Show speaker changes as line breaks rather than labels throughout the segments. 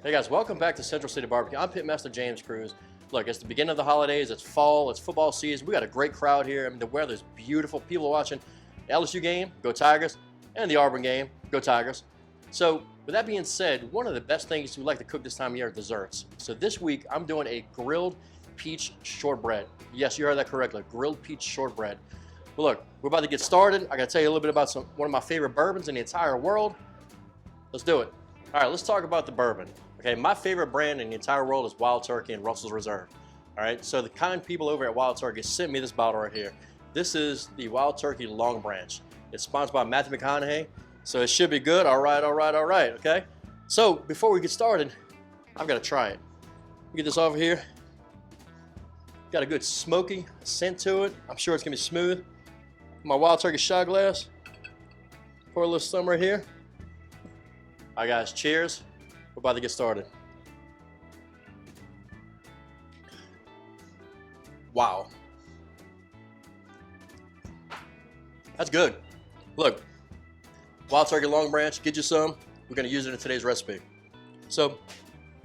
Hey guys, welcome back to Central City Barbecue. I'm Pitmaster James Cruz. Look, it's the beginning of the holidays, it's fall, it's football season. We got a great crowd here. I mean, the weather's beautiful. People are watching the LSU game, go Tigers, and the Auburn game, go Tigers. So, with that being said, one of the best things we like to cook this time of year are desserts. So this week, I'm doing a grilled peach shortbread. Yes, you heard that correctly, grilled peach shortbread. But look, we're about to get started. I gotta tell you a little bit about one of my favorite bourbons in the entire world. Let's do it. All right, let's talk about the bourbon. Okay, my favorite brand in the entire world is Wild Turkey and Russell's Reserve. All right, so the kind people over at Wild Turkey sent me this bottle right here. This is the Wild Turkey Long Branch. It's sponsored by Matthew McConaughey, so it should be good. All right, okay? So before we get started, I've got to try it. Get this over here. Got a good smoky scent to it. I'm sure it's gonna be smooth. My Wild Turkey shot glass. Pour a little some right here. All right, guys, cheers. We're about to get started. Wow. That's good. Look, Wild Turkey Long Branch, get you some. We're gonna use it in today's recipe. So,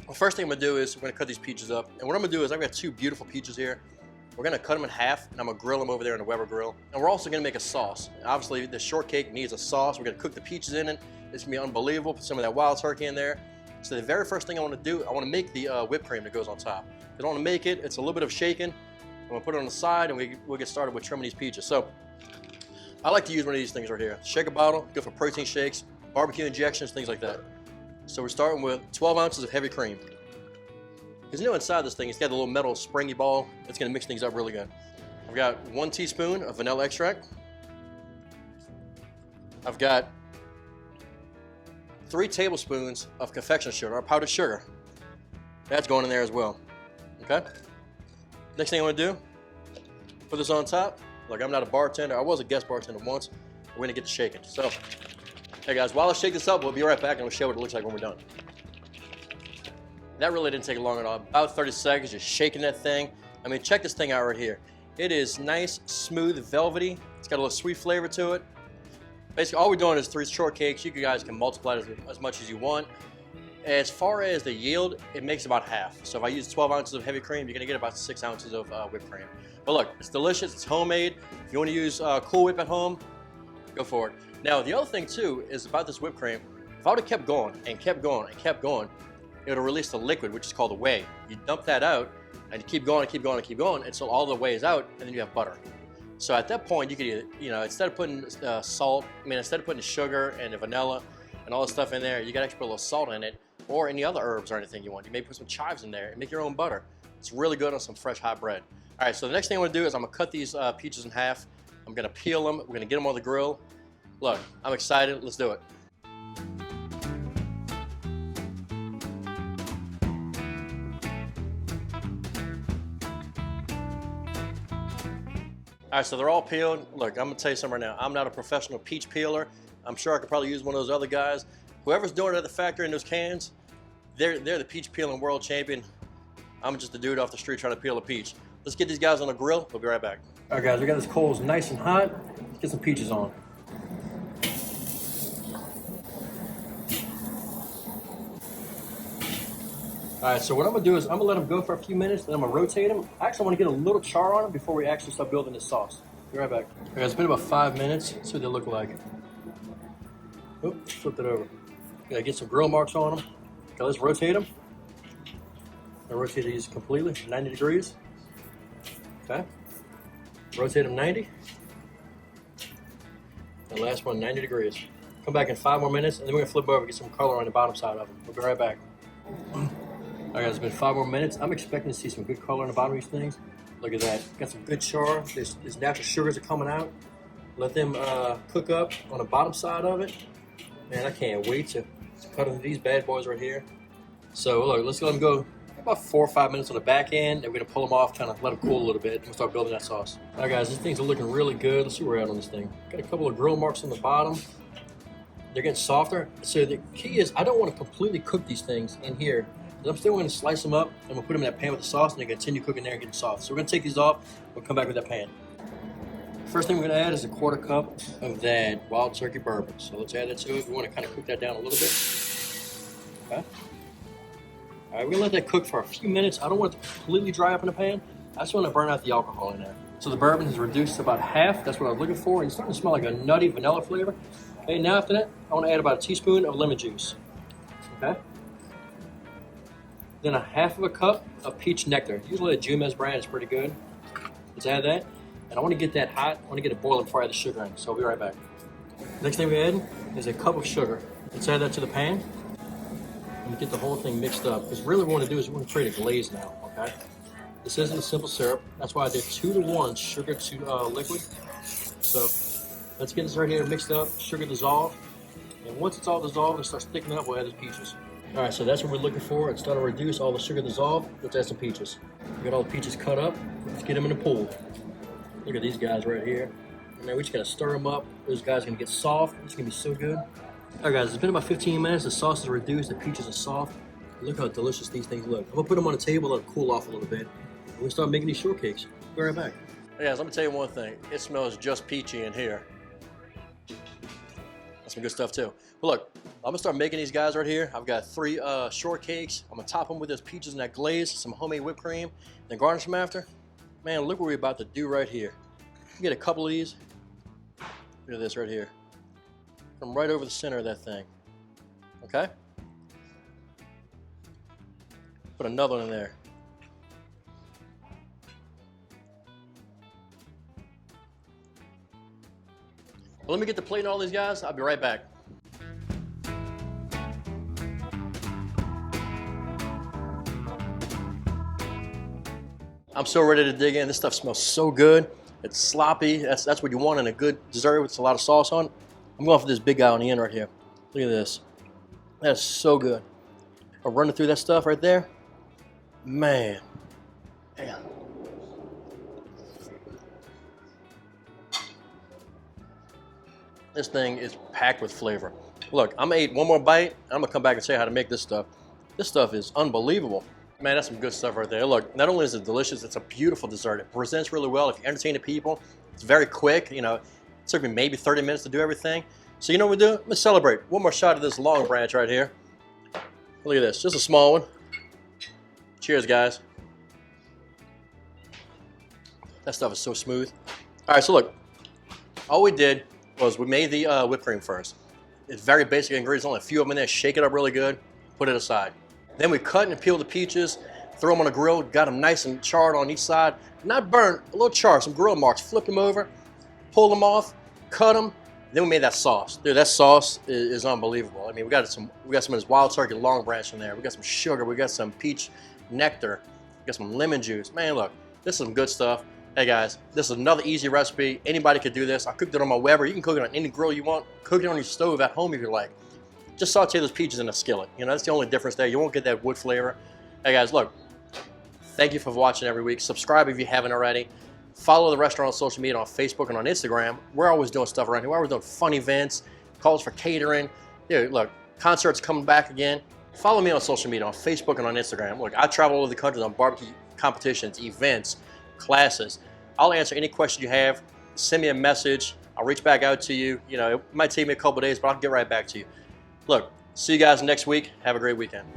the first thing I'm gonna do is we're gonna cut these peaches up. And what I'm gonna do is I've got two beautiful peaches here. We're gonna cut them in half and I'm gonna grill them over there in the Weber grill. And we're also gonna make a sauce. Obviously, the shortcake needs a sauce. We're gonna cook the peaches in it. It's gonna be unbelievable. Put some of that wild turkey in there. So the very first thing I wanna do, I wanna make the whipped cream that goes on top. I don't wanna make it, it's a little bit of shaking. I'm gonna put it on the side and we'll get started with trimming these peaches. So, I like to use one of these things right here. Shaker bottle, good for protein shakes, barbecue injections, things like that. So we're starting with 12 ounces of heavy cream. Because you know inside this thing, it's got a little metal springy ball. It's gonna mix things up really good. I've got 1 teaspoon of vanilla extract. I've got 3 tablespoons of confection sugar, or powdered sugar. That's going in there as well, okay? Next thing I wanna do, put this on top. Look, I'm not a bartender. I was a guest bartender once. We're gonna get to shaking. So, hey guys, while I shake this up, we'll be right back and we'll show what it looks like when we're done. That really didn't take long at all. About 30 seconds, just shaking that thing. I mean, check this thing out right here. It is nice, smooth, velvety. It's got a little sweet flavor to it. Basically, all we're doing is 3 shortcakes. You guys can multiply it as much as you want. As far as the yield, it makes about half. So if I use 12 ounces of heavy cream, you're gonna get about 6 ounces of whipped cream. But look, it's delicious, it's homemade. If you wanna use Cool Whip at home, go for it. Now, the other thing too is about this whipped cream. If I would've kept going and kept going and kept going, it would release the liquid, which is called the whey. You dump that out and you keep going and keep going and keep going until all the whey is out, and then you have butter. So at that point, you could either, instead of putting instead of putting sugar and the vanilla and all this stuff in there, you gotta actually put a little salt in it, or any other herbs or anything you want. You may put some chives in there and make your own butter. It's really good on some fresh hot bread. All right, so the next thing I'm gonna do is I'm gonna cut these peaches in half. I'm gonna peel them, we're gonna get them on the grill. Look, I'm excited, let's do it. All right, so they're all peeled. Look, I'm gonna tell you something right now. I'm not a professional peach peeler. I'm sure I could probably use one of those other guys. Whoever's doing it at the factory in those cans, they're the peach peeling world champion. I'm just a dude off the street trying to peel a peach. Let's get these guys on the grill. We'll be right back. All right, guys, we got this coals nice and hot. Let's get some peaches on. All right, so what I'm gonna do is I'm gonna let them go for a few minutes, then I'm gonna rotate them. I actually wanna get a little char on them before we actually start building this sauce. Be right back. All right, it's been about 5 minutes. Let's see what they look like. Oops, flipped it over. Gotta get some grill marks on them. Okay, let's rotate them. I rotate these completely, 90 degrees. Okay. Rotate them 90. The last one, 90 degrees. Come back in 5 more minutes, and then we're gonna flip over and get some color on the bottom side of them. We'll be right back. All right, guys, it's been 5 more minutes. I'm expecting to see some good color on the bottom of these things. Look at that. Got some good char. These natural sugars are coming out. Let them cook up on the bottom side of it. Man, I can't wait to cut into these bad boys right here. So look, let's let them go about 4 or 5 minutes on the back end, and we're gonna pull them off, kind of let them cool a little bit, and we'll start building that sauce. All right, guys, these things are looking really good. Let's see where we're at on this thing. Got a couple of grill marks on the bottom. They're getting softer. So the key is I don't want to completely cook these things in here. I'm still going to slice them up, and we'll put them in that pan with the sauce, and they continue cooking there and getting soft. So we're going to take these off. We'll come back with that pan. First thing we're going to add is a 1/4 cup of that wild turkey bourbon. So let's add that to it. We want to kind of cook that down a little bit. Okay. All right, we're gonna let that cook for a few minutes. I don't want it to completely dry up in the pan. I just want to burn out the alcohol in there. So the bourbon is reduced to about half. That's what I was looking for. And it's starting to smell like a nutty vanilla flavor. Okay, now after that, I want to add about a teaspoon of lemon juice. Okay. Then a half of a cup of peach nectar. Usually the Jumeirah's brand is pretty good. Let's add that. And I want to get that hot. I want to get it boiling before I add the sugar in. So I'll be right back. Next thing we add is a cup of sugar. Let's add that to the pan. And get the whole thing mixed up. Because really what we want to do is we want to create a glaze now, okay? This isn't a simple syrup. That's why I did 2-to-1 sugar to liquid. So let's get this right here mixed up, sugar dissolved. And once it's all dissolved and starts thickening up, we'll add the peaches. All right, so that's what we're looking for. It's starting to reduce all the sugar dissolved. Let's add some peaches. We got all the peaches cut up. Let's get them in the pool. Look at these guys right here. And then we just gotta stir them up. Those guys are gonna get soft. It's gonna be so good. All right, guys, it's been about 15 minutes. The sauce is reduced. The peaches are soft. Look how delicious these things look. I'm gonna put them on the table, let them cool off a little bit. And we'll start making these shortcakes. Be right back. Hey guys, let me tell you one thing. It smells just peachy in here. That's some good stuff too. But look, I'm gonna start making these guys right here. I've got 3 shortcakes. I'm gonna top them with those peaches and that glaze, some homemade whipped cream, then garnish them after. Man, look what we're about to do right here. You get a couple of these. Look at this right here. From right over the center of that thing. Okay? Put another one in there. Well, let me get the plate and all these guys. I'll be right back. I'm so ready to dig in. This stuff smells so good. It's sloppy. That's what you want in a good dessert with a lot of sauce on it. I'm going for this big guy on the end right here. Look at this. That's so good. I'm running through that stuff right there. Man. Man. This thing is packed with flavor. Look, I'm gonna eat one more bite. I'm gonna come back and say how to make this stuff. This stuff is unbelievable. Man, that's some good stuff right there. Look, not only is it delicious, it's a beautiful dessert. It presents really well. If you entertain the people, it's very quick. You know, it took me maybe 30 minutes to do everything. So you know what we do? Let's celebrate. One more shot of this long branch right here. Look at this, just a small one. Cheers, guys. That stuff is so smooth. All right, so look, all we did was we made the whipped cream first. It's very basic ingredients, only a few of them in there. Shake it up really good, put it aside. Then we cut and peeled the peaches, throw them on a grill, got them nice and charred on each side. Not burnt, a little charred, some grill marks. Flipped them over, pulled them off, cut them. Then we made that sauce. Dude, that sauce is unbelievable. I mean, we got some of this wild turkey long branch in there. We got some sugar. We got some peach nectar. We got some lemon juice. Man, look, this is some good stuff. Hey guys, this is another easy recipe. Anybody could do this. I cooked it on my Weber. You can cook it on any grill you want. Cook it on your stove at home if you like. Just saute those peaches in a skillet. You know, that's the only difference there. You won't get that wood flavor. Hey guys, look, thank you for watching every week. Subscribe if you haven't already. Follow the restaurant on social media, on Facebook and on Instagram. We're always doing stuff around here. We're always doing fun events, calls for catering. Dude, look, concerts coming back again. Follow me on social media, on Facebook and on Instagram. Look, I travel all over the country on barbecue competitions, events, classes. I'll answer any question you have. Send me a message. I'll reach back out to you. You know, it might take me a couple of days, but I'll get right back to you. Look, see you guys next week. Have a great weekend.